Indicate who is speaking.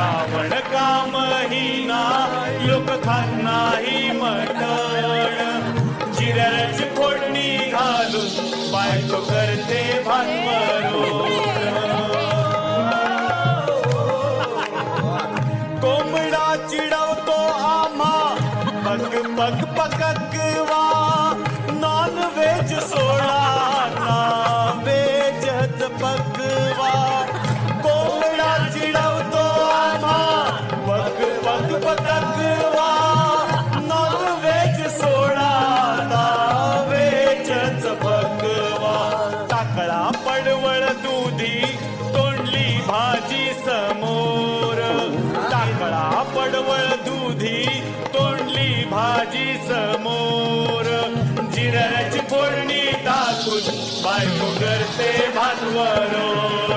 Speaker 1: श्रावण का महिना लोक खात नाही मटण जिऱ्याची फोडणी घालून बायको करते भात कोंबडा चिडवतो आम्हा पग पग पकवा नॉन व्हेज सोडा ना व्हेजच पकवा कोंबडा चिडवतो आम्हा पग पग पकवा नॉन व्हेज सोडा ना व्हेजच पकवा टाकळा पडवळ दुधी तोंडली भाजी समोर टाकळा पडवळ दुधी तोंडली भाजी समोर जिऱ्याची फोडणी टाकून बायको करते भात वरण